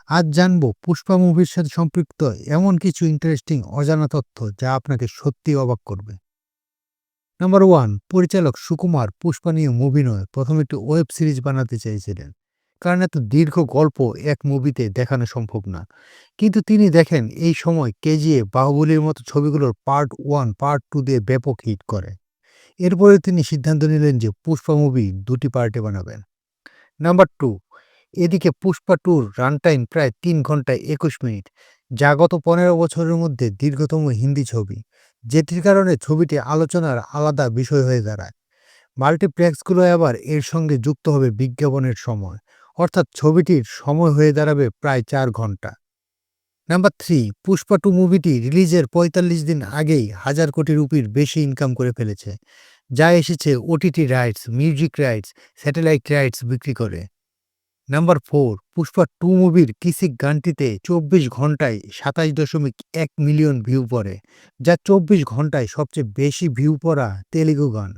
আজ জানবো পুষ্পা মুভির সাথে সম্পৃক্ত এমন কিছু ইন্টারেস্টিং অজানা তথ্য যা আপনাকে সত্যি অবাক করবে। নাম্বার 1, পরিচালক সুকুমার পুষ্পা নিয়ে মুভি নয়, প্রথম একটি ওয়েব সিরিজ বানাতে চেয়েছিলেন। কারণ এত দীর্ঘ গল্প এক মুভিতে দেখানো সম্ভব না। কিন্তু তিনি দেখেন এই সময় কেজিএফ, বাহুবলীর মতো ছবিগুলোর পার্ট 1, পার্ট 2 দিয়ে ব্যাপক হিট করে। এরপরে তিনি সিদ্ধান্ত নিলেন যে পুষ্পা মুভি দুটি পার্টে বানাবেন। নাম্বার 2, এদিকে পুষ্পা টুর রান টাইম প্রায় 3 ঘন্টা 21 মিনিট, যা গত 15 বছরের মধ্যে দীর্ঘতম হিন্দি ছবি, যেটির কারণে ছবিটি আলোচনার আলাদা বিষয় হয়ে দাঁড়ায়। মাল্টিপ্লেক্সগুলো আবার এর সঙ্গে যুক্ত হবে বিজ্ঞাপনের সময়, অর্থাৎ ছবিটির সময় হয়ে দাঁড়াবে প্রায় 4 ঘন্টা। নাম্বার 3, পুষ্পা 2 মুভিটি রিলিজের ৪৫ দিন আগেই ১,০০০ কোটি রুপির বেশি ইনকাম করে ফেলেছে, যা এসেছে OTT rights, music rights, satellite rights বিক্রি করে। নাম্বার 4, পুষ্পা 2 মুভির কিসিক গানটিতে ২৪ ঘন্টায় ২৭.১ মিলিয়ন ভিউ পড়ে, যা ২৪ ঘন্টায় সবচেয়ে বেশি ভিউ পড়া তেলুগু গান।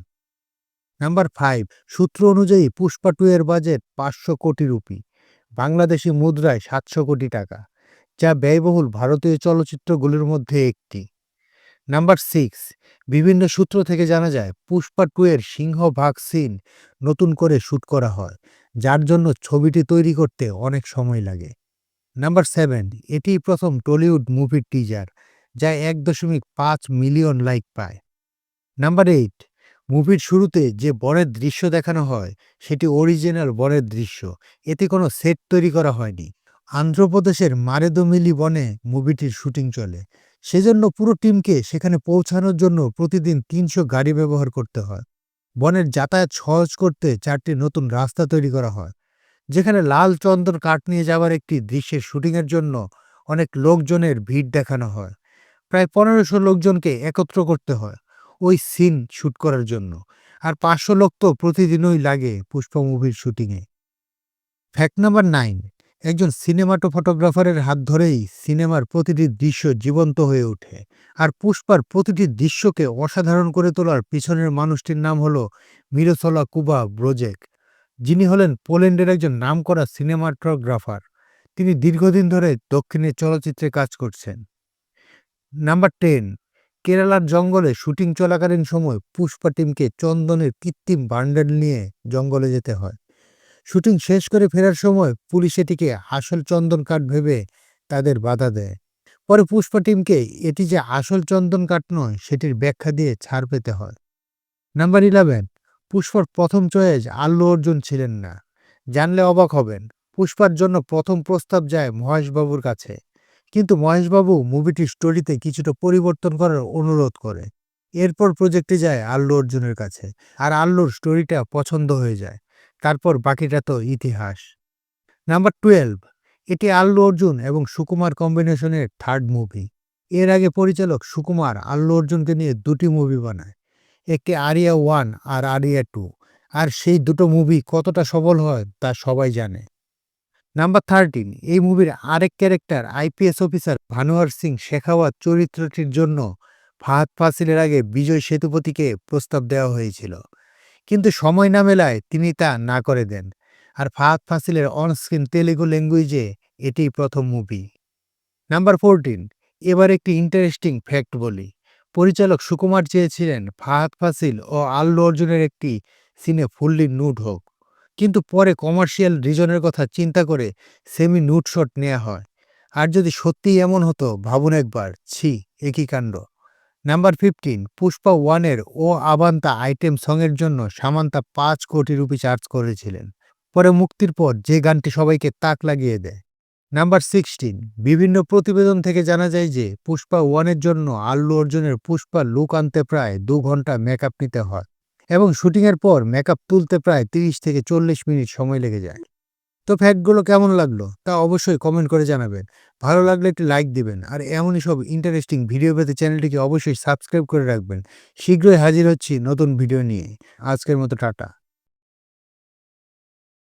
নাম্বার 5, সূত্র অনুযায়ী পুষ্পা 2 এর বাজেট ৫০০ কোটি রুপি, বাংলাদেশি মুদ্রায় ৭০০ কোটি টাকা, যা ব্যয়বহুল ভারতীয় চলচ্চিত্রগুলোর মধ্যে একটি। নাম্বার 6, বিভিন্ন সূত্র থেকে জানা যায় পুষ্পা 2 এর সিংহভাগ সিন নতুন করে শ্যুট করা হয়, যার জন্য ছবিটি তৈরি করতে অনেক সময় লাগে। নাম্বার 7, এটিই প্রথম টলিউড মুভির টিজার, যা ১.৫ মিলিয়ন লাইক পায়। নাম্বার 8, মুভির শুরুতে যে বনের দৃশ্য দেখানো হয় সেটি অরিজিনাল বনের দৃশ্য, এতে কোনো সেট তৈরি করা হয়নি। আন্ধ্রপ্রদেশের মারেদমিলি বনে মুভিটির শুটিং চলে, সেজন্য পুরো টিমকে সেখানে পৌঁছানোর জন্য প্রতিদিন ৩০০ গাড়ি ব্যবহার করতে হয়। বনের যাতায়াত সহজ করতে ৪টি নতুন রাস্তা তৈরি করা হয়, যেখানে লাল চন্দন কাঠ নিয়ে যাওয়ার একটি দৃশ্যের শুটিংয়ের জন্য অনেক লোকজনের ভিড় দেখানো হয়। প্রায় ১৫০০ লোকজনকে একত্র করতে হয় ওই সিন শ্যুট করার জন্য, আর ৫০০ লোক তো প্রতিদিনই লাগে পুষ্পা মুভির শুটিংয়ে। ফ্যাক্ট নাম্বার 9, একজন ফটোগ্রাফারের হাত ধরেই সিনেমার প্রতিটি দৃশ্য জীবন্ত হয়ে ওঠে, আর পুষ্পার প্রতিটি দৃশ্যকে অসাধারণ করে তোলার পিছনের মানুষটির নাম হলো মিরোসলা কুবা ব্রোজেক, যিনি হলেন পোল্যান্ডের একজন নামকরা সিনেমাটোগ্রাফার। তিনি দীর্ঘদিন ধরে দক্ষিণের চলচ্চিত্রে কাজ করছেন। নাম্বার 10, কেরালার জঙ্গলে শুটিং চলাকালীন সময় পুষ্পা টিমকে চন্দনের কৃত্রিম বান্ডেল নিয়ে জঙ্গলে যেতে হয়। শুটিং শেষ করে ফেরার সময় পুলিশ এটিকে আসল চন্দন কাঠ ভেবে তাদের বাধা দেয়। পরে পুষ্পা টিমকে এটি যে আসল চন্দন কাঠ নয় সেটির ব্যাখ্যা দিয়ে ছাড় পেতে হয়। নাম্বার 11, পুষ্পার প্রথম চয়েস আল্লু অর্জুন ছিলেন না। জানলে অবাক হবেন, পুষ্পার জন্য প্রথম প্রস্তাব যায় মহেশবাবুর কাছে, কিন্তু মহেশবাবু মুভিটির স্টোরিতে কিছুটা পরিবর্তন করার অনুরোধ করে। এরপর প্রজেক্টে যায় আল্লু অর্জুনের কাছে, আর আল্লুর স্টোরিটা পছন্দ হয়ে যায়। তারপর বাকিটা তো ইতিহাস। নাম্বার 12, এটি আল্লু অর্জুন এবং সুকুমার কম্বিনেশনের থার্ড মুভি। এর আগে পরিচালক সুকুমার আল্লু অর্জুনকে নিয়ে দুটি মুভি বানায়, একটি আরিয়া 1 আর আরিয়া 2, আর সেই দুটো মুভি কতটা সফল হয় তা সবাই জানে। নাম্বার 13, এই মুভির আরেক character IPS officer Bhanwar Singh Shekhawat চরিত্রটির জন্য ফাহাদ ফাসিলের আগে বিজয় সেতুপতিকে প্রস্তাব দেওয়া হয়েছিল, কিন্তু সময় না মেলায় তিনি তা না করে দেন, আর ফাহাদ ফাসিলের অনস্ক্রিন তেলুগু ল্যাঙ্গুয়েজে এটিই প্রথম মুভি। নাম্বার 14, এবার একটি ইন্টারেস্টিং ফ্যাক্ট বলি। পরিচালক সুকুমার চেয়েছিলেন ফাহাদ ফাসিল ও আল্লু অর্জুনের একটি সিনে ফুললি নুড হোক, কিন্তু পরে কমার্শিয়াল রিজনের কথা চিন্তা করে সেমি নুড শট নেওয়া হয়। আর যদি সত্যিই এমন হতো ভাবুন একবার, ছি একই কাণ্ড। নাম্বার 15, পুষ্পা 1 এর ও আবান্তা আইটেম সঙের জন্য সামান্তা ৫ কোটি রুপি চার্জ করেছিলেন, পরে মুক্তির পর যে গানটি সবাইকে তাক লাগিয়ে দেয়। নাম্বার 16, বিভিন্ন প্রতিবেদন থেকে জানা যায় যে পুষ্পা 1 এর জন্য আল্লু অর্জুনের পুষ্পা লুক আনতে প্রায় ২ ঘন্টা মেকআপ নিতে হয়, এবং শুটিংয়ের পর মেকআপ তুলতে প্রায় ৩০ থেকে ৪০ মিনিট সময় লেগে যায়। তো ফ্যাক্টগুলো কেমন লাগলো তা অবশ্যই কমেন্ট করে জানাবেন। ভালো লাগলে একটি লাইক দিবেন, আর এমনই সব ইন্টারেস্টিং ভিডিও পেতে চ্যানেলটিকে অবশ্যই সাবস্ক্রাইব করে রাখবেন। শীঘ্রই হাজির হচ্ছি নতুন ভিডিও নিয়ে। আজকের মতো টাটা।